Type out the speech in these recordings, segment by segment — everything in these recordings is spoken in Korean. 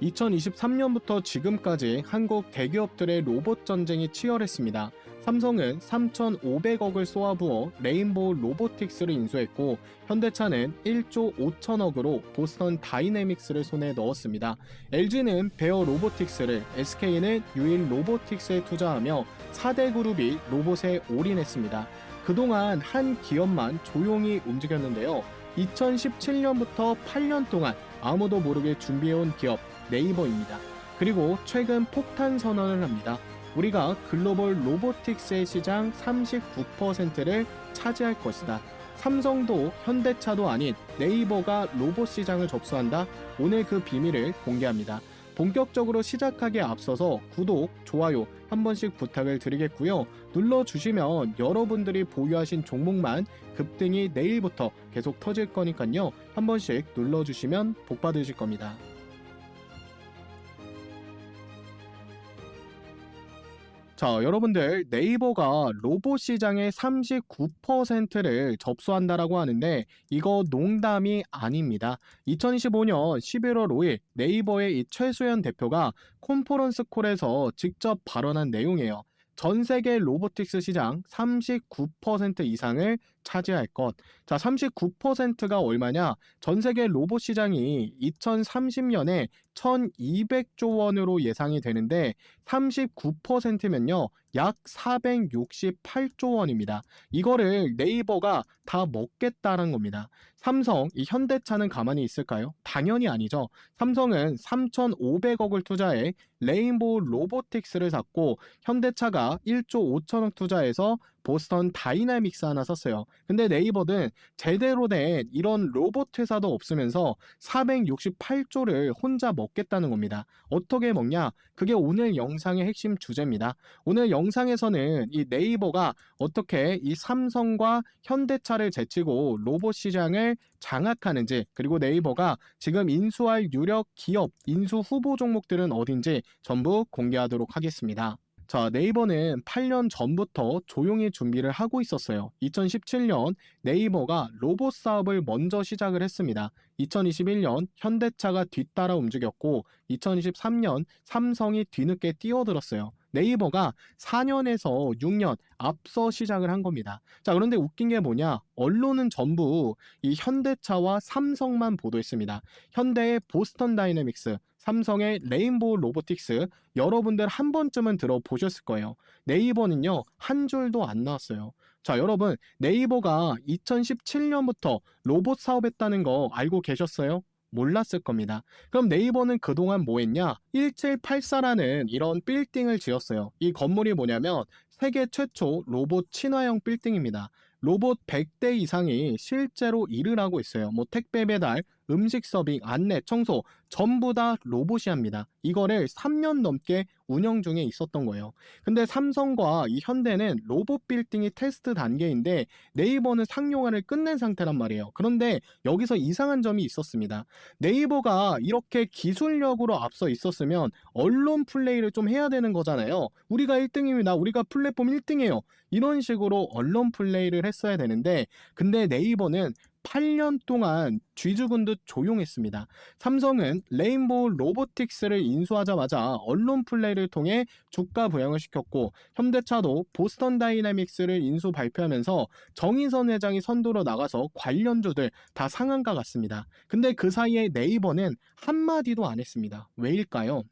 2023년부터 지금까지 한국 대기업들의 로봇 전쟁이 치열했습니다. 삼성은 3,500억을 쏘아부어 레인보우 로보틱스를 인수했고, 현대차는 1조 5천억으로 보스턴 다이내믹스를 손에 넣었습니다. LG는 베어 로보틱스를, SK는 유일 로보틱스에 투자하며 4대 그룹이 로봇에 올인했습니다. 그동안 한 기업만 조용히 움직였는데요. 2017년부터 8년 동안 아무도 모르게 준비해온 기업 네이버입니다. 그리고 최근 폭탄 선언을 합니다. 우리가 글로벌 로보틱스의 시장 39%를 차지할 것이다. 삼성도 현대차도 아닌 네이버가 로봇 시장을 접수한다. 오늘 그 비밀을 공개합니다. 본격적으로 시작하기에 앞서서 구독, 좋아요 한 번씩 부탁을 드리겠고요. 눌러주시면 여러분들이 보유하신 종목만 급등이 내일부터 계속 터질 거니까요. 한 번씩 눌러주시면 복 받으실 겁니다. 자, 여러분들, 네이버가 로봇 시장의 39%를 접수한다라고 하는데 이거 농담이 아닙니다. 2025년 11월 5일 네이버의 이 최수연 대표가 컨퍼런스 콜에서 직접 발언한 내용이에요. 전 세계 로보틱스 시장 39% 이상을 차지할 것. 자, 39%가 얼마냐? 전 세계 로봇 시장이 2030년에 1200조 원으로 예상이 되는데 39%면요. 약 468조 원입니다. 이거를 네이버가 다 먹겠다는 겁니다. 삼성, 이 현대차는 가만히 있을까요? 당연히 아니죠. 삼성은 3,500억을 투자해 레인보우 로보틱스를 샀고, 현대차가 1조 5천억 투자해서 보스턴 다이내믹스 하나 샀어요. 근데 네이버는 제대로 된 이런 로봇 회사도 없으면서 468조를 혼자 먹겠다는 겁니다. 어떻게 먹냐? 그게 오늘 영상의 핵심 주제입니다. 오늘 영상에서는 이 네이버가 어떻게 이 삼성과 현대차를 제치고 로봇 시장을 장악하는지, 그리고 네이버가 지금 인수할 유력 기업 인수 후보 종목들은 어딘지 전부 공개하도록 하겠습니다. 자, 네이버는 8년 전부터 조용히 준비를 하고 있었어요. 2017년 네이버가 로봇 사업을 먼저 시작을 했습니다. 2021년 현대차가 뒤따라 움직였고 2023년 삼성이 뒤늦게 뛰어들었어요. 네이버가 4년에서 6년 앞서 시작을 한 겁니다. 자, 그런데 웃긴 게 뭐냐? 언론은 전부 이 현대차와 삼성만 보도했습니다. 현대의 보스턴 다이내믹스, 삼성의 레인보우 로보틱스, 여러분들 한 번쯤은 들어보셨을 거예요. 네이버는요, 한 줄도 안 나왔어요. 자, 여러분, 네이버가 2017년부터 로봇 사업했다는 거 알고 계셨어요? 몰랐을 겁니다. 그럼 네이버는 그동안 뭐 했냐? 1784라는 이런 빌딩을 지었어요. 이 건물이 뭐냐면 세계 최초 로봇 친화형 빌딩입니다. 로봇 100대 이상이 실제로 일을 하고 있어요. 뭐 택배 배달, 음식 서빙, 안내, 청소 전부 다 로봇이 합니다. 이거를 3년 넘게 운영 중에 있었던 거예요. 근데 삼성과 이 현대는 로봇 빌딩이 테스트 단계인데 네이버는 상용화를 끝낸 상태란 말이에요. 그런데 여기서 이상한 점이 있었습니다. 네이버가 이렇게 기술력으로 앞서 있었으면 언론 플레이를 좀 해야 되는 거잖아요. 우리가 1등입니다. 우리가 플랫폼 1등이에요. 이런 식으로 언론 플레이를 했어야 되는데, 근데 네이버는 8년 동안 쥐죽은 듯 조용했습니다. 삼성은 레인보우 로보틱스를 인수하자마자 언론 플레이를 통해 주가 부양을 시켰고, 현대차도 보스턴 다이내믹스를 인수 발표하면서 정의선 회장이 선두로 나가서 관련주들 다 상한가 갔습니다. 근데 그 사이에 네이버는 한마디도 안 했습니다. 왜일까요?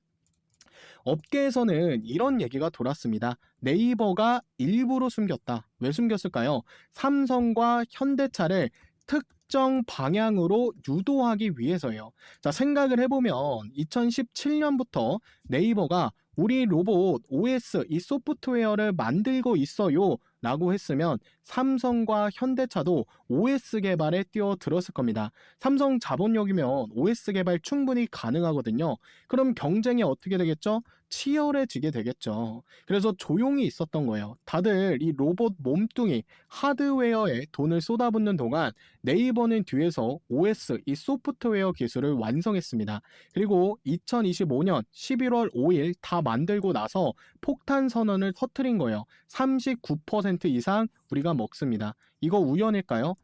업계에서는 이런 얘기가 돌았습니다. 네이버가 일부러 숨겼다. 왜 숨겼을까요? 삼성과 현대차를 특정 방향으로 유도하기 위해서예요. 자, 생각을 해보면 2017년부터 네이버가 우리 로봇 OS 이 소프트웨어를 만들고 있어요 라고 했으면 삼성과 현대차도 OS 개발에 뛰어들었을 겁니다. 삼성 자본력이면 OS 개발 충분히 가능하거든요. 그럼 경쟁이 어떻게 되겠죠? 치열해지게 되겠죠. 그래서 조용히 있었던 거예요. 다들 이 로봇 몸뚱이 하드웨어에 돈을 쏟아붓는 동안 네이버는 뒤에서 OS 이 소프트웨어 기술을 완성했습니다. 그리고 2025년 11월 5일 다 만들고 나서 폭탄 선언을 터뜨린 거예요. 39% 이상 우리가 먹습니다. 이거 우연일까요?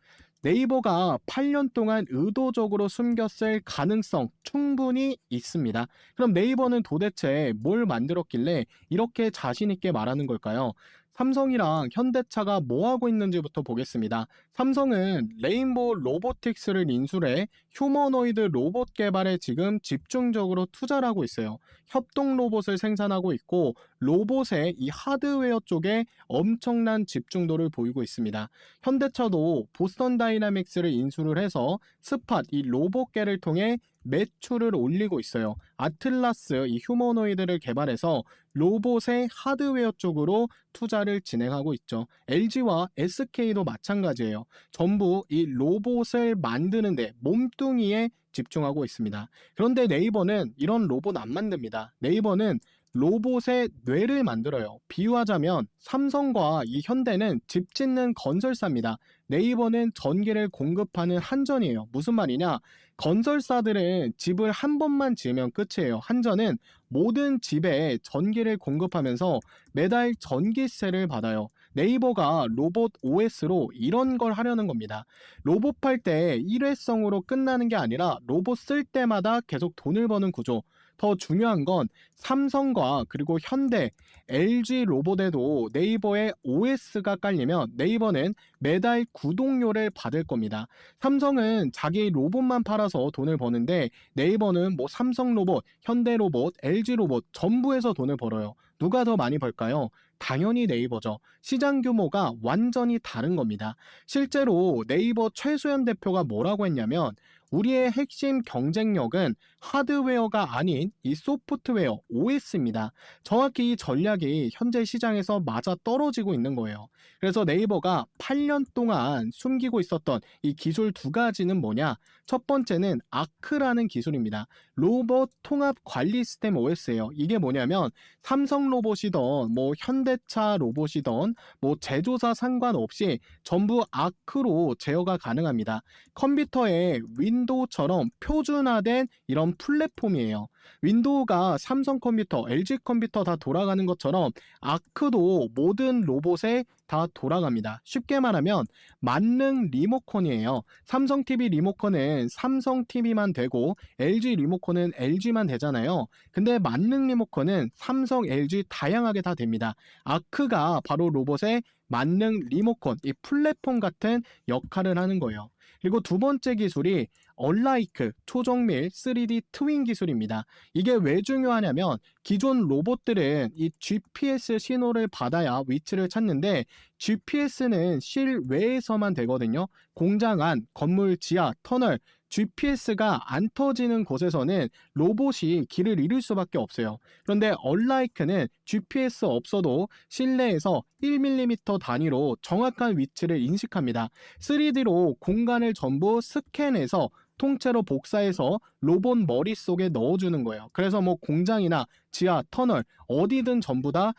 네이버가 8년 동안 의도적으로 숨겼을 가능성 충분히 있습니다. 그럼 네이버는 도대체 뭘 만들었길래 이렇게 자신 있게 말하는 걸까요? 삼성이랑 현대차가 뭐 하고 있는지부터 보겠습니다. 삼성은 레인보우 로보틱스를 인수해 휴머노이드 로봇 개발에 지금 집중적으로 투자를 하고 있어요. 협동 로봇을 생산하고 있고 로봇의 이 하드웨어 쪽에 엄청난 집중도를 보이고 있습니다. 현대차도 보스턴 다이나믹스를 인수를 해서 스팟 이 로봇계를 통해 매출을 올리고 있어요. 아틀라스 이 휴머노이드를 개발해서 로봇의 하드웨어 쪽으로 투자를 진행하고 있죠. LG와 SK도 마찬가지예요. 전부 이 로봇을 만드는데 몸뚱이에 집중하고 있습니다. 그런데 네이버는 이런 로봇 안 만듭니다. 네이버는 로봇의 뇌를 만들어요. 비유하자면 삼성과 이 현대는 집 짓는 건설사입니다. 네이버는 전기를 공급하는 한전이에요. 무슨 말이냐? 건설사들은 집을 한 번만 지으면 끝이에요. 한전은 모든 집에 전기를 공급하면서 매달 전기세를 받아요. 네이버가 로봇 OS로 이런 걸 하려는 겁니다. 로봇 팔 때 일회성으로 끝나는 게 아니라 로봇 쓸 때마다 계속 돈을 버는 구조. 더 중요한 건 삼성과 그리고 현대, LG 로봇에도 네이버의 OS가 깔리면 네이버는 매달 구독료를 받을 겁니다. 삼성은 자기 로봇만 팔아서 돈을 버는데 네이버는 뭐 삼성 로봇, 현대 로봇, LG 로봇 전부에서 돈을 벌어요. 누가 더 많이 벌까요? 당연히 네이버죠. 시장 규모가 완전히 다른 겁니다. 실제로 네이버 최수연 대표가 뭐라고 했냐면 우리의 핵심 경쟁력은 하드웨어가 아닌 이 소프트웨어 OS입니다. 정확히 이 전략이 현재 시장에서 맞아 떨어지고 있는 거예요. 그래서 네이버가 8년 동안 숨기고 있었던 이 기술 두 가지는 뭐냐? 첫 번째는 아크라는 기술입니다. 로봇 통합 관리 시스템 OS예요. 이게 뭐냐면 삼성 로봇이던 뭐 현대차 로봇이던 뭐 제조사 상관없이 전부 아크로 제어가 가능합니다. 컴퓨터에 윈도우처럼 표준화된 이런 플랫폼이에요. 윈도우가 삼성 컴퓨터, LG 컴퓨터 다 돌아가는 것처럼 아크도 모든 로봇에 다 돌아갑니다. 쉽게 말하면 만능 리모컨이에요. 삼성 TV 리모컨은 삼성 TV만 되고 LG 리모컨은 LG만 되잖아요. 근데 만능 리모컨은 삼성, LG 다양하게 다 됩니다. 아크가 바로 로봇의 만능 리모컨, 이 플랫폼 같은 역할을 하는 거예요. 그리고 두 번째 기술이 얼라이크 초정밀 3D 트윈 기술입니다. 이게 왜 중요하냐면 기존 로봇들은 이 GPS 신호를 받아야 위치를 찾는데 GPS는 실외에서만 되거든요. 공장 안, 건물 지하, 터널, GPS가 안 터지는 곳에서는 로봇이 길을 잃을 수밖에 없어요. 그런데 얼라이크는 GPS 없어도 실내에서 1mm 단위로 정확한 위치를 인식합니다. 3D로 공간을 전부 스캔해서 통째로 복사해서 로봇 머릿속에 넣어주는 거예요. 그래서 뭐 공장이나 지하, 터널 어디든 전부 다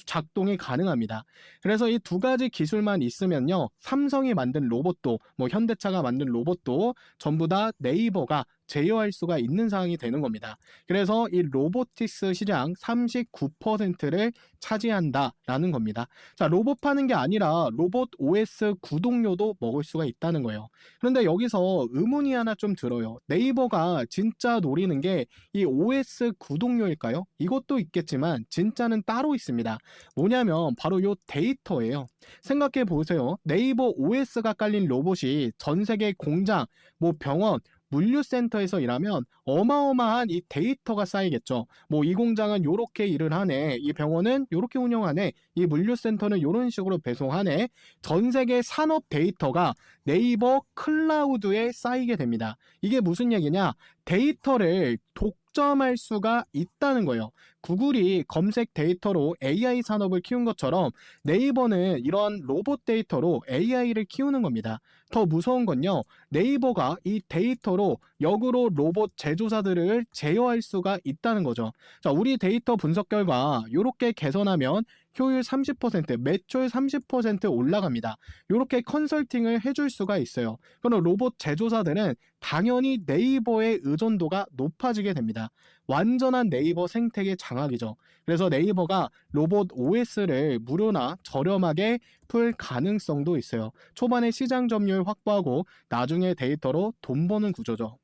작동이 가능합니다. 그래서 이 두 가지 기술만 있으면요. 삼성이 만든 로봇도 뭐 현대차가 만든 로봇도 전부 다 네이버가 제어할 수가 있는 상황이 되는 겁니다. 그래서 이 로보틱스 시장 39%를 차지한다라는 겁니다. 자, 로봇 파는 게 아니라 로봇 OS 구독료도 먹을 수가 있다는 거예요. 그런데 여기서 의문이 하나 좀 들어요. 네이버가 진짜 노리는 게 이 OS 구독료일까요? 이것도 있겠지만 진짜는 따로 있습니다. 뭐냐면 바로 요 데이터예요. 생각해 보세요. 네이버 OS가 깔린 로봇이 전 세계 공장, 뭐 병원, 물류센터에서 일하면 어마어마한 이 데이터가 쌓이겠죠. 뭐 이 공장은 요렇게 일을 하네. 이 병원은 요렇게 운영하네. 이 물류센터는 요런 식으로 배송하네. 전 세계 산업 데이터가 네이버 클라우드에 쌓이게 됩니다. 이게 무슨 얘기냐? 데이터를 독점할 수가 있다는 거예요. 구글이 검색 데이터로 AI 산업을 키운 것처럼 네이버는 이런 로봇 데이터로 AI를 키우는 겁니다. 더 무서운 건요. 네이버가 이 데이터로 역으로 로봇 제조사들을 제어할 수가 있다는 거죠. 자, 우리 데이터 분석 결과 이렇게 개선하면 효율 30%, 매출 30% 올라갑니다. 이렇게 컨설팅을 해줄 수가 있어요. 그럼 로봇 제조사들은 당연히 네이버의 의존도가 높아지게 됩니다. 완전한 네이버 생태계 장악이죠. 그래서 네이버가 로봇 OS를 무료나 저렴하게 풀 가능성도 있어요. 초반에 시장 점유율 확보하고 나중에 데이터로 돈 버는 구조죠.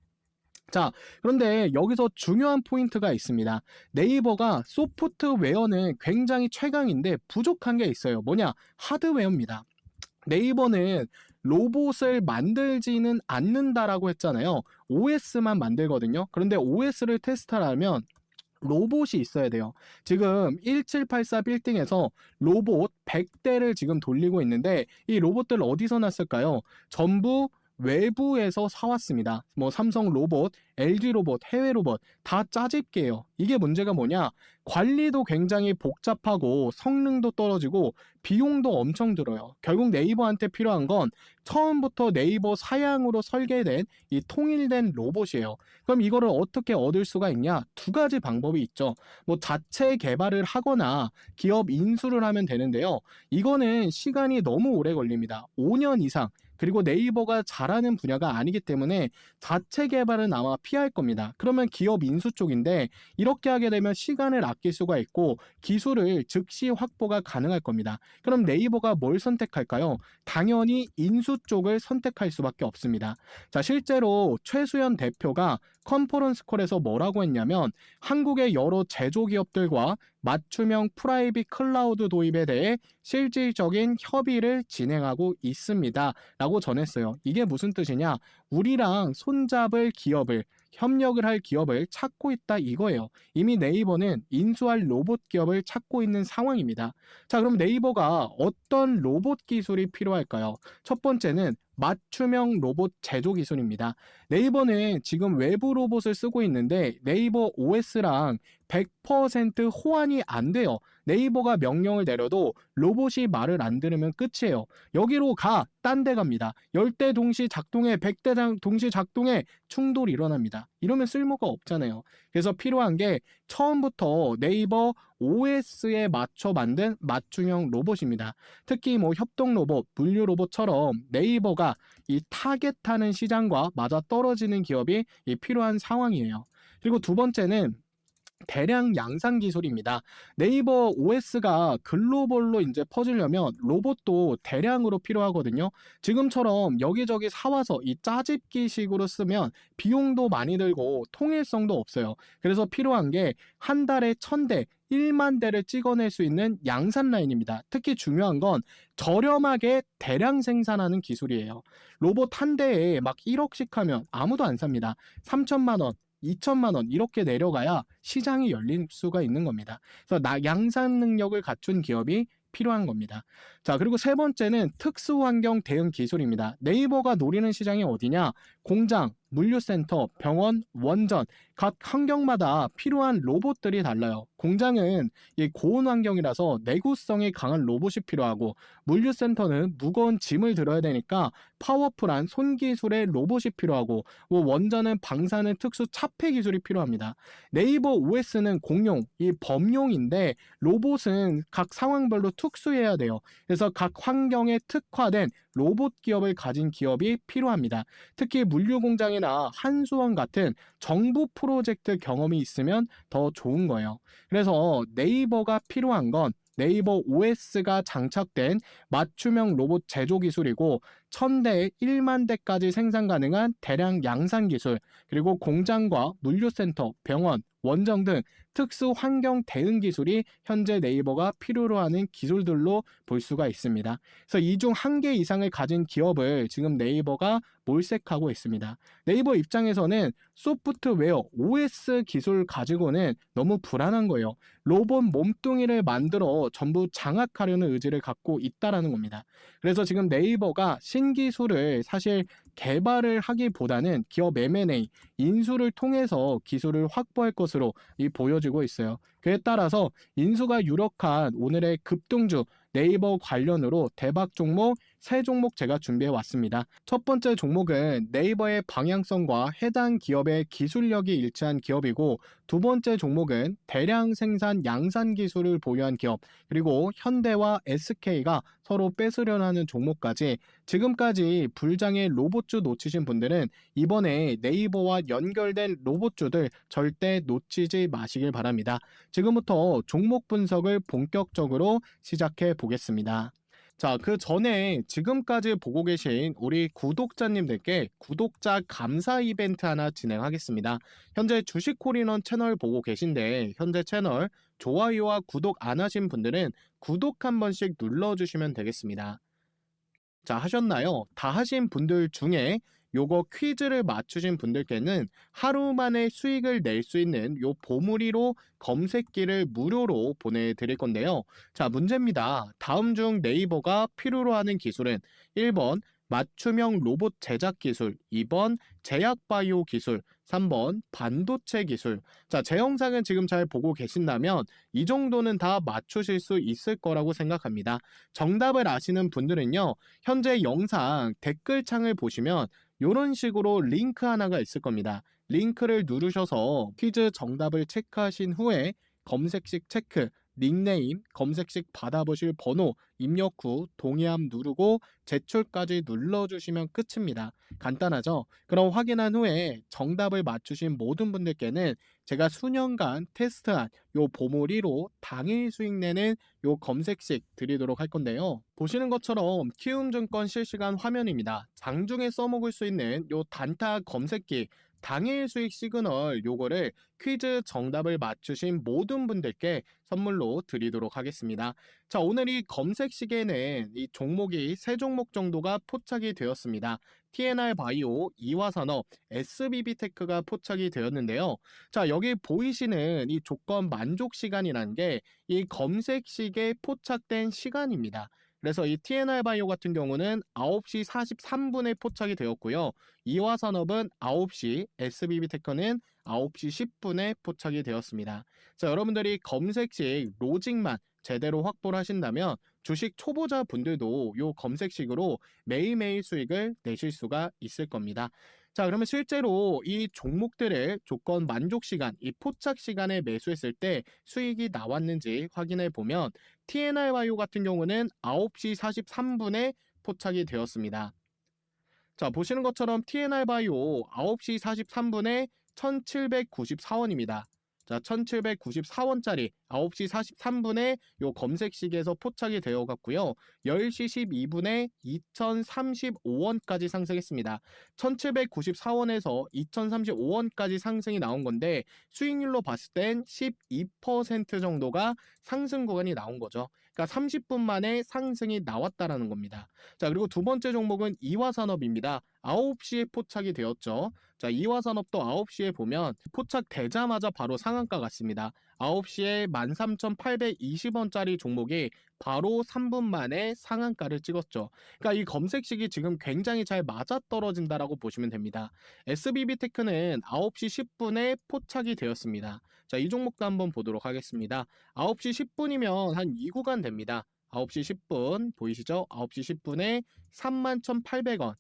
자, 그런데 여기서 중요한 포인트가 있습니다. 네이버가 소프트웨어는 굉장히 최강인데 부족한 게 있어요. 뭐냐? 하드웨어입니다. 네이버는 로봇을 만들지는 않는다라고 했잖아요. OS만 만들거든요. 그런데 OS를 테스트하려면 로봇이 있어야 돼요. 지금 1784 빌딩에서 로봇 100대를 지금 돌리고 있는데 이 로봇들 어디서 났을까요? 전부 외부에서 사왔습니다. 뭐 삼성 로봇, LG 로봇, 해외 로봇 다 짜집기예요. 이게 문제가 뭐냐? 관리도 굉장히 복잡하고 성능도 떨어지고 비용도 엄청 들어요. 결국 네이버한테 필요한 건 처음부터 네이버 사양으로 설계된 이 통일된 로봇이에요. 그럼 이거를 어떻게 얻을 수가 있냐? 두 가지 방법이 있죠. 뭐 자체 개발을 하거나 기업 인수를 하면 되는데요. 이거는 시간이 너무 오래 걸립니다. 5년 이상. 그리고 네이버가 잘하는 분야가 아니기 때문에 자체 개발은 아마 피할 겁니다. 그러면 기업 인수 쪽인데 이렇게 하게 되면 시간을 아낄 수가 있고 기술을 즉시 확보가 가능할 겁니다. 그럼 네이버가 뭘 선택할까요? 당연히 인수 쪽을 선택할 수밖에 없습니다. 자, 실제로 최수연 대표가 컨퍼런스 콜에서 뭐라고 했냐면 한국의 여러 제조기업들과 맞춤형 프라이빗 클라우드 도입에 대해 실질적인 협의를 진행하고 있습니다. 라고 전했어요. 이게 무슨 뜻이냐? 우리랑 손잡을 기업을 협력을 할 기업을 찾고 있다 이거예요. 이미 네이버는 인수할 로봇 기업을 찾고 있는 상황입니다. 자, 그럼 네이버가 어떤 로봇 기술이 필요할까요? 첫 번째는 맞춤형 로봇 제조 기술입니다. 네이버는 지금 외부 로봇을 쓰고 있는데 네이버 OS랑 100% 호환이 안 돼요. 네이버가 명령을 내려도 로봇이 말을 안 들으면 끝이에요. 여기로 가, 딴 데 갑니다. 10대 동시 작동해, 100대 동시 작동해, 충돌이 일어납니다. 이러면 쓸모가 없잖아요. 그래서 필요한 게 처음부터 네이버 OS에 맞춰 만든 맞춤형 로봇입니다. 특히 뭐 협동 로봇, 분류 로봇처럼 네이버가 이 타겟하는 시장과 맞아 떨어지는 기업이 필요한 상황이에요. 그리고 두 번째는 대량 양산 기술입니다. 네이버 OS가 글로벌로 이제 퍼지려면 로봇도 대량으로 필요하거든요. 지금처럼 여기저기 사와서 이 짜집기식으로 쓰면 비용도 많이 들고 통일성도 없어요. 그래서 필요한 게 한 달에 1000대, 1만 대를 찍어낼 수 있는 양산 라인입니다. 특히 중요한 건 저렴하게 대량 생산하는 기술이에요. 로봇 한 대에 막 1억씩 하면 아무도 안 삽니다. 3천만 원, 2천만 원 이렇게 내려가야 시장이 열릴 수가 있는 겁니다. 그래서 양산 능력을 갖춘 기업이 필요한 겁니다. 자, 그리고 세 번째는 특수환경 대응 기술입니다. 네이버가 노리는 시장이 어디냐? 공장, 물류센터, 병원, 원전 각 환경마다 필요한 로봇들이 달라요. 공장은 이 고온 환경이라서 내구성이 강한 로봇이 필요하고 물류센터는 무거운 짐을 들어야 되니까 파워풀한 손기술의 로봇이 필요하고 뭐 원전은 방사능 특수 차폐 기술이 필요합니다. 네이버 OS는 공용, 이 범용인데 로봇은 각 상황별로 특수해야 돼요. 그래서 각 환경에 특화된 로봇 기업을 가진 기업이 필요합니다. 특히 물류 공장이나 한수원 같은 정부 프로젝트 경험이 있으면 더 좋은 거예요. 그래서 네이버가 필요한 건 네이버 OS가 장착된 맞춤형 로봇 제조 기술이고 1000대, 1만 대까지 생산 가능한 대량 양산 기술, 그리고 공장과 물류센터, 병원, 원정 등 특수 환경 대응 기술이 현재 네이버가 필요로 하는 기술들로 볼 수가 있습니다. 그래서 이 중 한 개 이상을 가진 기업을 지금 네이버가 몰색하고 있습니다. 네이버 입장에서는 소프트웨어, OS 기술 가지고는 너무 불안한 거예요. 로봇 몸뚱이를 만들어 전부 장악하려는 의지를 갖고 있다라는 겁니다. 그래서 지금 네이버가 신기술을 사실 개발을 하기보다는 기업 M&A, 인수를 통해서 기술을 확보할 것으로 보여지고 있어요. 그에 따라서 인수가 유력한 오늘의 급등주 네이버 관련으로 대박 종목 세 종목 제가 준비해 왔습니다. 첫 번째 종목은 네이버의 방향성과 해당 기업의 기술력이 일치한 기업이고, 두 번째 종목은 대량 생산 양산 기술을 보유한 기업, 그리고 현대와 SK가 서로 뺏으려는 하는 종목까지, 지금까지 불장의 로봇주 놓치신 분들은 이번에 네이버와 연결된 로봇주들 절대 놓치지 마시길 바랍니다. 지금부터 종목 분석을 본격적으로 시작해 보겠습니다. 자, 그 전에 지금까지 보고 계신 우리 구독자님들께 구독자 감사 이벤트 하나 진행하겠습니다. 현재 주식콜인원 채널 보고 계신데, 현재 채널 좋아요와 구독 안 하신 분들은 구독 한 번씩 눌러주시면 되겠습니다. 자, 하셨나요? 다 하신 분들 중에 요거 퀴즈를 맞추신 분들께는 하루 만에 수익을 낼 수 있는 요 보물이로 검색기를 무료로 보내드릴 건데요. 자, 문제입니다. 다음 중 네이버가 필요로 하는 기술은 1번 맞춤형 로봇 제작 기술, 2번 제약 바이오 기술, 3번 반도체 기술. 자, 제 영상은 지금 잘 보고 계신다면 이 정도는 다 맞추실 수 있을 거라고 생각합니다. 정답을 아시는 분들은요, 현재 영상 댓글창을 보시면 이런 식으로 링크 하나가 있을 겁니다. 링크를 누르셔서 퀴즈 정답을 체크하신 후에 검색식 체크, 닉네임, 검색식 받아보실 번호, 입력 후 동의함 누르고 제출까지 눌러주시면 끝입니다. 간단하죠? 그럼 확인한 후에 정답을 맞추신 모든 분들께는 제가 수년간 테스트한 요 보물 1호 당일 수익 내는 요 검색식 드리도록 할 건데요. 보시는 것처럼 키움증권 실시간 화면입니다. 장중에 써먹을 수 있는 요 단타 검색기 당일 수익 시그널, 요거를 퀴즈 정답을 맞추신 모든 분들께 선물로 드리도록 하겠습니다. 자, 오늘 이 검색식에는 이 종목이 세 종목 정도가 포착이 되었습니다. TNR 바이오, 이화산업, SBB테크가 포착이 되었는데요. 자, 여기 보이시는 이 조건 만족 시간이라는 게 이 검색식에 포착된 시간입니다. 그래서 이 TNR 바이오 같은 경우는 9시 43분에 포착이 되었고요. 이화산업은 9시, SBB테크는 9시 10분에 포착이 되었습니다. 자, 여러분들이 검색식 로직만 제대로 확보를 하신다면 주식 초보자 분들도 이 검색식으로 매일매일 수익을 내실 수가 있을 겁니다. 자, 그러면 실제로 이 종목들의 조건 만족 시간, 이 포착 시간에 매수했을 때 수익이 나왔는지 확인해 보면 TNR 바이오 같은 경우는 9시 43분에 포착이 되었습니다. 자, 보시는 것처럼 TNR 바이오 9시 43분에 1794원입니다. 자, 1794원짜리 9시 43분에 요 검색식에서 포착이 되어 갔고요. 10시 12분에 2035원까지 상승했습니다. 1794원에서 2035원까지 상승이 나온 건데, 수익률로 봤을 땐 12% 정도가 상승 구간이 나온 거죠. 그러니까 30분 만에 상승이 나왔다라는 겁니다. 자, 그리고 두 번째 종목은 이화산업입니다. 9시에 포착이 되었죠. 자, 이화산업도 9시에 보면 포착되자마자 바로 상한가 같습니다. 9시에 13,820원짜리 종목이 바로 3분 만에 상한가를 찍었죠. 그러니까 이 검색식이 지금 굉장히 잘 맞아떨어진다라고 보시면 됩니다. SBB테크는 9시 10분에 포착이 되었습니다. 자, 이 종목도 한번 보도록 하겠습니다. 9시 10분이면 한 2구간 됩니다. 9시 10분 보이시죠? 9시 10분에 31,800원,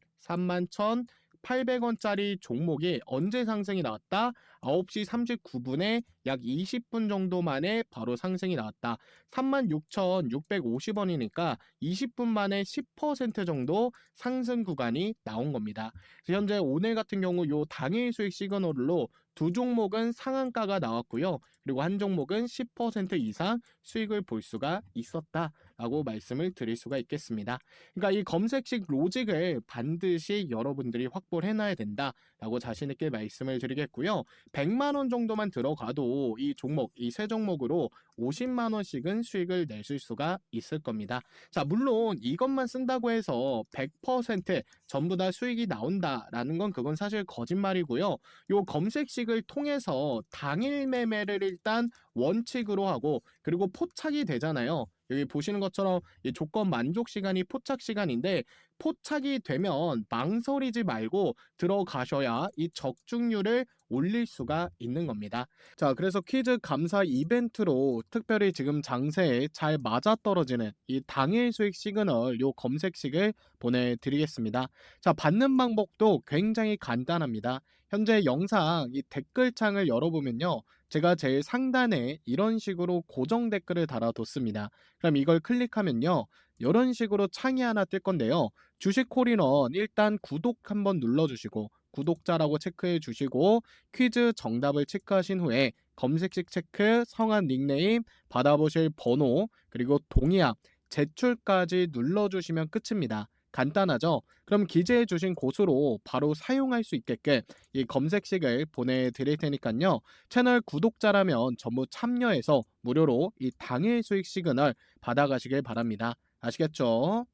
31,800원짜리 종목이 언제 상승이 나왔다? 9시 39분에 약 20분 정도 만에 바로 상승이 나왔다. 36,650원이니까 20분 만에 10% 정도 상승 구간이 나온 겁니다. 그래서 현재 오늘 같은 경우 요 당일 수익 시그널로 두 종목은 상한가가 나왔고요. 그리고 한 종목은 10% 이상 수익을 볼 수가 있었다라고 말씀을 드릴 수가 있겠습니다. 그러니까 이 검색식 로직을 반드시 여러분들이 확보를 해놔야 된다라고 자신 있게 말씀을 드리겠고요. 100만 원 정도만 들어가도 이 종목, 이 세 종목으로 50만 원씩은 수익을 내실 수가 있을 겁니다. 자, 물론 이것만 쓴다고 해서 100% 전부 다 수익이 나온다라는 건 그건 사실 거짓말이고요. 요 검색식을 통해서 당일 매매를 일단 원칙으로 하고, 그리고 포착이 되잖아요. 여기 보시는 것처럼 이 조건 만족 시간이 포착 시간인데 포착이 되면 망설이지 말고 들어가셔야 이 적중률을 올릴 수가 있는 겁니다. 자, 그래서 퀴즈 감사 이벤트로 특별히 지금 장세에 잘 맞아떨어지는 이 당일 수익 시그널 요 검색식을 보내드리겠습니다. 자, 받는 방법도 굉장히 간단합니다. 현재 영상 이 댓글창을 열어보면요. 제가 제일 상단에 이런 식으로 고정 댓글을 달아뒀습니다. 그럼 이걸 클릭하면요. 이런 식으로 창이 하나 뜰 건데요. 주식콜인원 일단 구독 한번 눌러주시고 구독자라고 체크해 주시고 퀴즈 정답을 체크하신 후에 검색식 체크, 성함, 닉네임, 받아보실 번호, 그리고 동의함, 제출까지 눌러주시면 끝입니다. 간단하죠? 그럼 기재해 주신 곳으로 바로 사용할 수 있게끔 이 검색식을 보내드릴 테니까요. 채널 구독자라면 전부 참여해서 무료로 이 당일 수익 시그널 받아가시길 바랍니다. 아시겠죠?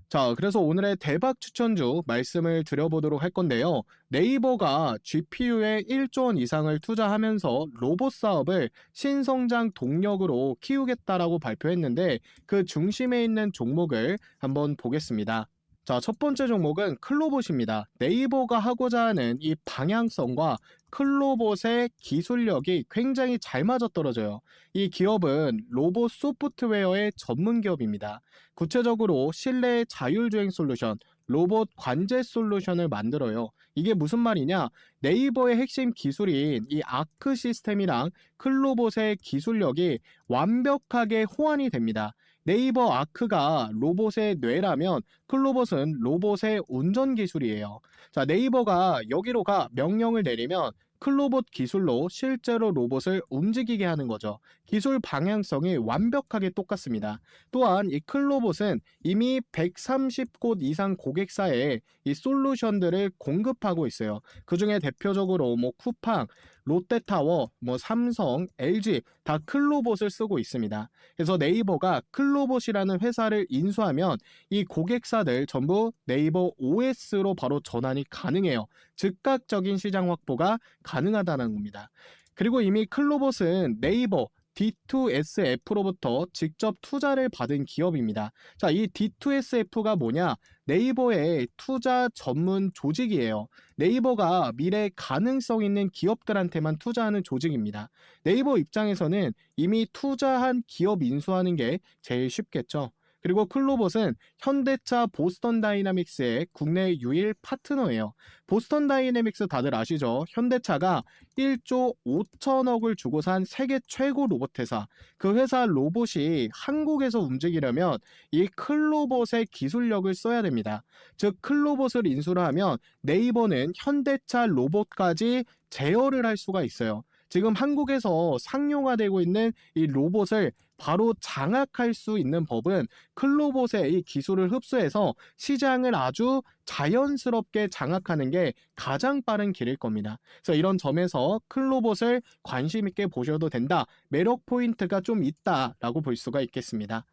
자, 그래서 오늘의 대박 추천주 말씀을 드려보도록 할 건데요. 네이버가 GPU에 1조 원 이상을 투자하면서 로봇 사업을 신성장 동력으로 키우겠다라고 발표했는데 그 중심에 있는 종목을 한번 보겠습니다. 자, 첫 번째 종목은 클로봇입니다. 네이버가 하고자 하는 이 방향성과 클로봇의 기술력이 굉장히 잘 맞아떨어져요. 이 기업은 로봇 소프트웨어의 전문 기업입니다. 구체적으로 실내 자율주행 솔루션, 로봇 관제 솔루션을 만들어요. 이게 무슨 말이냐? 네이버의 핵심 기술인 이 아크 시스템이랑 클로봇의 기술력이 완벽하게 호환이 됩니다. 네이버 아크가 로봇의 뇌라면 클로봇은 로봇의 운전 기술이에요. 자, 네이버가 여기로 가 명령을 내리면 클로봇 기술로 실제로 로봇을 움직이게 하는 거죠. 기술 방향성이 완벽하게 똑같습니다. 또한 이 클로봇은 이미 130곳 이상 고객사에 이 솔루션들을 공급하고 있어요. 그 중에 대표적으로 뭐 쿠팡, 롯데타워, 뭐 삼성, LG 다 클로봇을 쓰고 있습니다. 그래서 네이버가 클로봇이라는 회사를 인수하면 이 고객사들 전부 네이버 OS로 바로 전환이 가능해요. 즉각적인 시장 확보가 가능하다는 겁니다. 그리고 이미 클로봇은 네이버 D2SF로부터 직접 투자를 받은 기업입니다. 자, 이 D2SF가 뭐냐? 네이버의 투자 전문 조직이에요. 네이버가 미래 가능성 있는 기업들한테만 투자하는 조직입니다. 네이버 입장에서는 이미 투자한 기업 인수하는 게 제일 쉽겠죠. 그리고 클로봇은 현대차 보스턴 다이나믹스의 국내 유일 파트너예요. 보스턴 다이내믹스 다들 아시죠? 현대차가 1조 5천억을 주고 산 세계 최고 로봇 회사. 그 회사 로봇이 한국에서 움직이려면 이 클로봇의 기술력을 써야 됩니다. 즉 클로봇을 인수를 하면 네이버는 현대차 로봇까지 제어를 할 수가 있어요. 지금 한국에서 상용화되고 있는 이 로봇을 바로 장악할 수 있는 법은 클로봇의 이 기술을 흡수해서 시장을 아주 자연스럽게 장악하는 게 가장 빠른 길일 겁니다. 그래서 이런 점에서 클로봇을 관심 있게 보셔도 된다. 매력 포인트가 좀 있다라고 볼 수가 있겠습니다.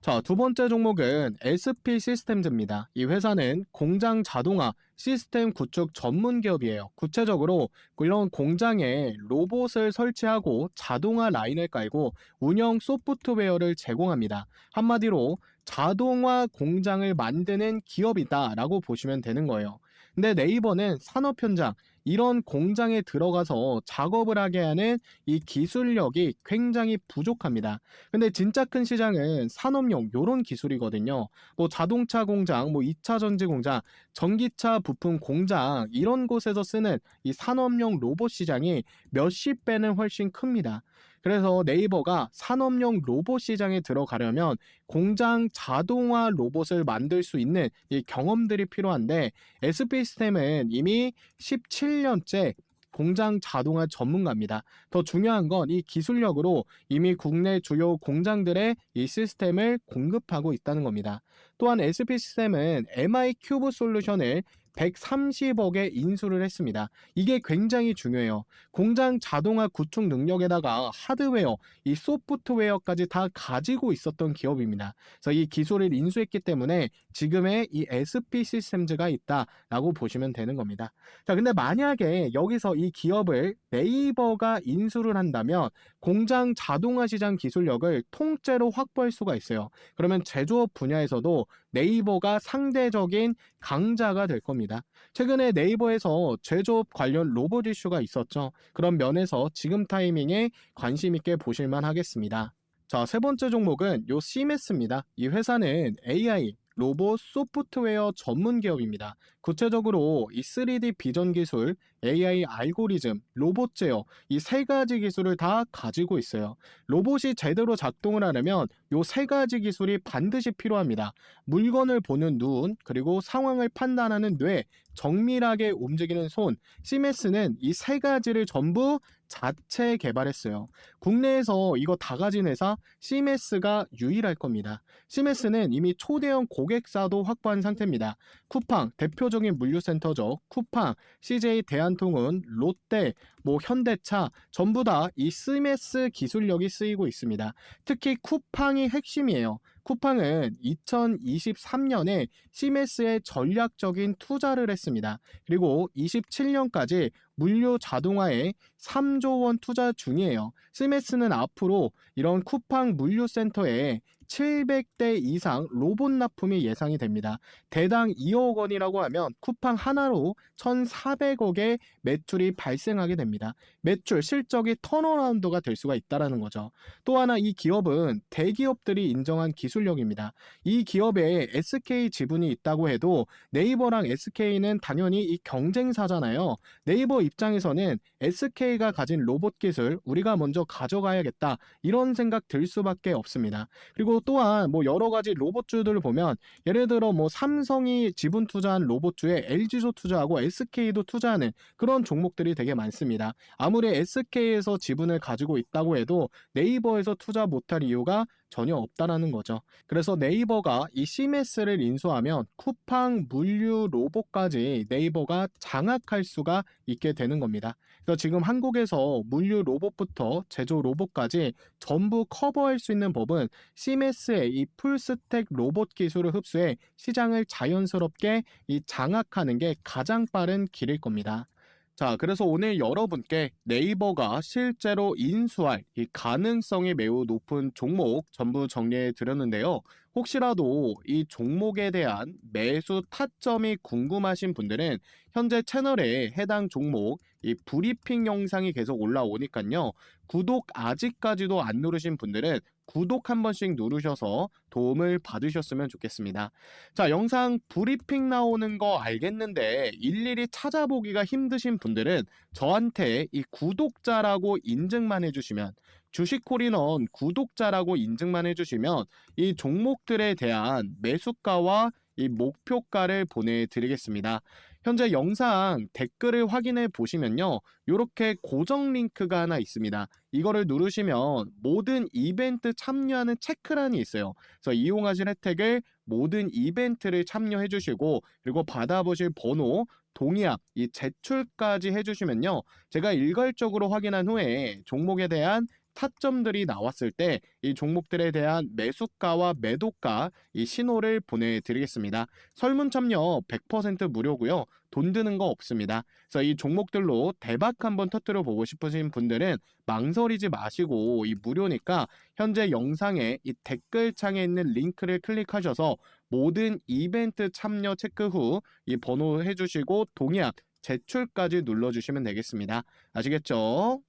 자, 두 번째 종목은 SP 시스템즈입니다. 이 회사는 공장 자동화 시스템 구축 전문 기업이에요. 구체적으로 이런 공장에 로봇을 설치하고 자동화 라인을 깔고 운영 소프트웨어를 제공합니다. 한마디로 자동화 공장을 만드는 기업이다라고 보시면 되는 거예요. 근데 네이버는 산업 현장, 이런 공장에 들어가서 작업을 하게 하는 이 기술력이 굉장히 부족합니다. 근데 진짜 큰 시장은 산업용 요런 기술이거든요. 뭐 자동차 공장, 뭐 2차 전지 공장, 전기차 부품 공장 이런 곳에서 쓰는 이 산업용 로봇 시장이 몇십 배는 훨씬 큽니다. 그래서 네이버가 산업용 로봇 시장에 들어가려면 공장 자동화 로봇을 만들 수 있는 이 경험들이 필요한데 SP시스템은 이미 17년째 공장 자동화 전문가입니다. 더 중요한 건 이 기술력으로 이미 국내 주요 공장들의 이 시스템을 공급하고 있다는 겁니다. 또한 SP시스템은 MI 큐브 솔루션을 130억에 인수를 했습니다. 이게 굉장히 중요해요. 공장 자동화 구축 능력에다가 하드웨어, 이 소프트웨어까지 다 가지고 있었던 기업입니다. 그래서 이 기술을 인수했기 때문에 지금의 이 SP 시스템즈가 있다라고 보시면 되는 겁니다. 자, 근데 만약에 여기서 이 기업을 네이버가 인수를 한다면 공장 자동화 시장 기술력을 통째로 확보할 수가 있어요. 그러면 제조업 분야에서도 네이버가 상대적인 강자가 될 겁니다. 최근에 네이버에서 제조업 관련 로봇 이슈가 있었죠. 그런 면에서 지금 타이밍에 관심 있게 보실만 하겠습니다. 자, 세 번째 종목은 요 시메스입니다. 이 회사는 AI, 로봇 소프트웨어 전문 기업입니다. 구체적으로 이 3D 비전 기술, AI 알고리즘, 로봇 제어 이 세 가지 기술을 다 가지고 있어요. 로봇이 제대로 작동을 하려면 요 세 가지 기술이 반드시 필요합니다. 물건을 보는 눈, 그리고 상황을 판단하는 뇌, 정밀하게 움직이는 손, 시메스는 이 세 가지를 전부 자체 개발했어요. 국내에서 이거 다 가진 회사 시메스가 유일할 겁니다. 시메스는 이미 초대형 고객사도 확보한 상태입니다. 쿠팡 대표적인 물류센터죠. 쿠팡, CJ 대한통운, 롯데, 현대차 전부 다 이 시메스 기술력이 쓰이고 있습니다. 특히 쿠팡이 핵심이에요. 쿠팡은 2023년에 시메스에 전략적인 투자를 했습니다. 그리고 27년까지 물류 자동화에 3조 원 투자 중이에요. 시메스는 앞으로 이런 쿠팡 물류센터에 700대 이상 로봇 납품이 예상이 됩니다. 대당 2억 원이라고 하면 쿠팡 하나로 1,400억의 매출이 발생하게 됩니다. 매출 실적이 턴어라운드가 될 수가 있다는 거죠. 또 하나 이 기업은 대기업들이 인정한 기술력입니다. 이 기업에 SK 지분이 있다고 해도 네이버랑 SK는 당연히 이 경쟁사잖아요. 네이버 입장에서는 SK가 가진 로봇 기술 우리가 먼저 가져가야겠다 이런 생각 들 수밖에 없습니다. 그리고 또한 여러 가지 로봇주들을 보면 예를 들어 삼성이 지분 투자한 로봇주에 LG도 투자하고 SK도 투자하는 그런 종목들이 되게 많습니다. 아무리 SK에서 지분을 가지고 있다고 해도 네이버에서 투자 못할 이유가 전혀 없다라는 거죠. 그래서 네이버가 이 시메스를 인수하면 쿠팡 물류 로봇까지 네이버가 장악할 수가 있게 되는 겁니다. 그래서 지금 한국에서 물류 로봇부터 제조 로봇까지 전부 커버할 수 있는 법은 시메스의 이 풀스택 로봇 기술을 흡수해 시장을 자연스럽게 이 장악하는 게 가장 빠른 길일 겁니다. 자, 그래서 오늘 여러분께 네이버가 실제로 인수할 이 가능성이 매우 높은 종목 전부 정리해 드렸는데요. 혹시라도 이 종목에 대한 매수 타점이 궁금하신 분들은 현재 채널에 해당 종목 이 브리핑 영상이 계속 올라오니까요. 구독 아직까지도 안 누르신 분들은 구독 한 번씩 누르셔서 도움을 받으셨으면 좋겠습니다. 자, 영상 브리핑 나오는 거 알겠는데 일일이 찾아보기가 힘드신 분들은 저한테 이 구독자라고 인증만 해주시면 주식콜인원 구독자라고 인증만 해주시면 이 종목들에 대한 매수가와 이 목표가를 보내드리겠습니다. 현재 영상 댓글을 확인해 보시면요. 이렇게 고정 링크가 하나 있습니다. 이거를 누르시면 모든 이벤트 참여하는 체크란이 있어요. 그래서 이용하실 혜택을 모든 이벤트를 참여해 주시고 그리고 받아보실 번호, 동의합, 이 제출까지 해주시면요. 제가 일괄적으로 확인한 후에 종목에 대한 타점들이 나왔을 때 이 종목들에 대한 매수가와 매도가 이 신호를 보내드리겠습니다. 설문 참여 100% 무료고요. 돈 드는 거 없습니다. 그래서 이 종목들로 대박 한번 터뜨려 보고 싶으신 분들은 망설이지 마시고 이 무료니까 현재 영상에 이 댓글창에 있는 링크를 클릭하셔서 모든 이벤트 참여 체크 후 이 번호 해주시고 동의합, 제출까지 눌러주시면 되겠습니다. 아시겠죠?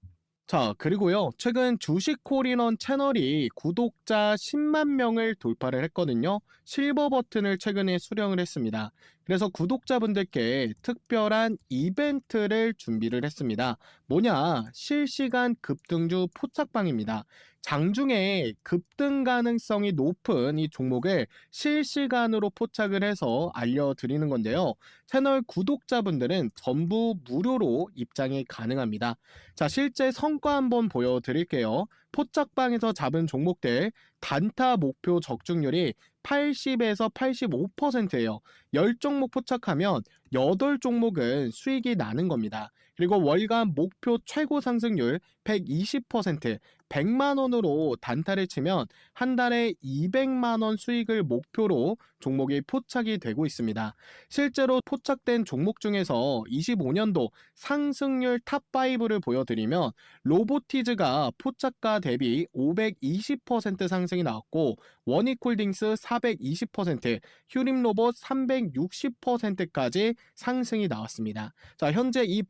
자, 그리고요. 최근 주식콜인원 채널이 구독자 10만 명을 돌파를 했거든요. 실버 버튼을 최근에 수령을 했습니다. 그래서 구독자분들께 특별한 이벤트를 준비를 했습니다. 뭐냐? 실시간 급등주 포착방입니다. 장중에 급등 가능성이 높은 이 종목을 실시간으로 포착을 해서 알려드리는 건데요. 채널 구독자분들은 전부 무료로 입장이 가능합니다. 자, 실제 성과 한번 보여드릴게요. 포착방에서 잡은 종목들 단타 목표 적중률이 80에서 85%예요. 10종목 포착하면 8종목은 수익이 나는 겁니다. 그리고 월간 목표 최고 상승률 120%, 100만 원으로 단타를 치면 한 달에 200만 원 수익을 목표로 종목이 포착이 되고 있습니다. 실제로 포착된 종목 중에서 25년도 상승률 탑5를 보여드리면 로보티즈가 포착가 대비 520% 상승이 나왔고 원익홀딩스 420%, 휴림로봇 360%까지 상승이 나왔습니다. 자, 현재 이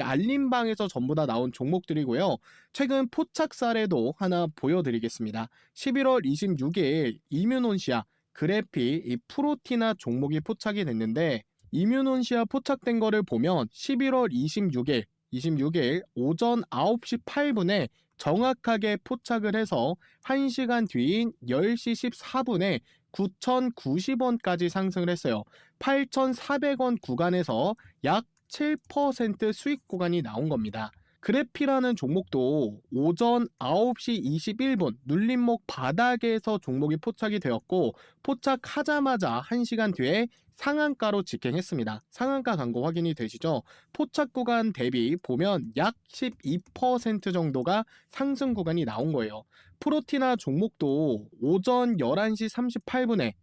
알림방에서 전부 다 나온 종목들이고요. 최근 포착 사례도 하나 보여드리겠습니다. 11월 26일 이뮤논시아, 그래피, 이 프로티나 종목이 포착이 됐는데 이뮤논시아 포착된 거를 보면 11월 26일 오전 9시 8분에 정확하게 포착을 해서 1시간 뒤인 10시 14분에 9,090원까지 상승을 했어요. 8,400원 구간에서 약 7% 수익 구간이 나온 겁니다. 그래피라는 종목도 오전 9시 21분 눌림목 바닥에서 종목이 포착이 되었고 포착하자마자 1시간 뒤에 상한가로 직행했습니다. 상한가 간 거 확인이 되시죠? 포착 구간 대비 보면 약 12% 정도가 상승 구간이 나온 거예요. 프로티나 종목도 오전 11시 38분에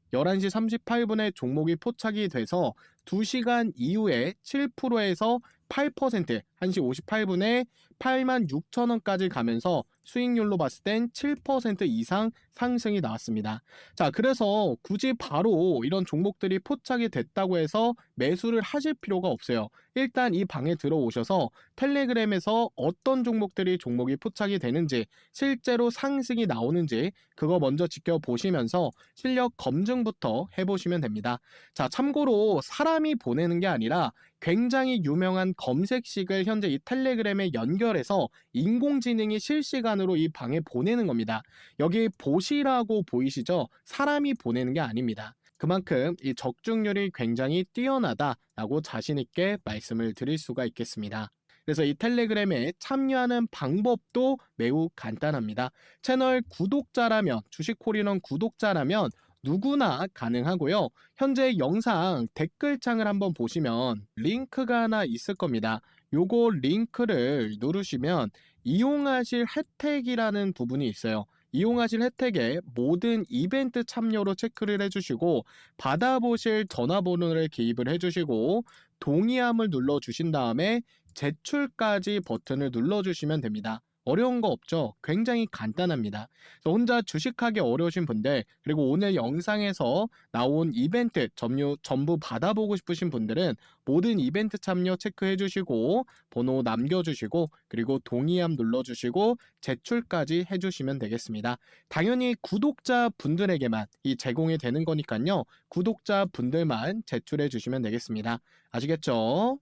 종목이 포착이 돼서 2시간 이후에 7%에서 8%, 1시 58분에 86,000원까지 가면서 수익률로 봤을 땐 7% 이상 상승이 나왔습니다. 자, 그래서 굳이 바로 이런 종목들이 포착이 됐다고 해서 매수를 하실 필요가 없어요. 일단 이 방에 들어오셔서 텔레그램에서 어떤 종목이 포착이 되는지, 실제로 상승이 나오는지 그거 먼저 지켜보시면서 실력 검증부터 해보시면 됩니다. 자, 참고로 사람이 보내는 게 아니라 굉장히 유명한 검색식을 현재 이 텔레그램에 연결해서 인공지능이 실시간으로 이 방에 보내는 겁니다. 여기 보시라고 보이시죠? 사람이 보내는 게 아닙니다. 그만큼 이 적중률이 굉장히 뛰어나다라고 자신 있게 말씀을 드릴 수가 있겠습니다. 그래서 이 텔레그램에 참여하는 방법도 매우 간단합니다. 채널 구독자라면, 주식콜인원 구독자라면 누구나 가능하고요. 현재 영상 댓글창을 한번 보시면 링크가 하나 있을 겁니다. 요거 링크를 누르시면 이용하실 혜택이라는 부분이 있어요. 이용하실 혜택에 모든 이벤트 참여로 체크를 해주시고 받아보실 전화번호를 기입을 해주시고 동의함을 눌러주신 다음에 제출까지 버튼을 눌러주시면 됩니다. 어려운 거 없죠? 굉장히 간단합니다. 그래서 혼자 주식하기 어려우신 분들, 그리고 오늘 영상에서 나온 이벤트 전부 받아보고 싶으신 분들은 모든 이벤트 참여 체크해 주시고 번호 남겨주시고 그리고 동의함 눌러주시고 제출까지 해주시면 되겠습니다. 당연히 구독자 분들에게만 이 제공이 되는 거니까요. 구독자 분들만 제출해 주시면 되겠습니다. 아시겠죠?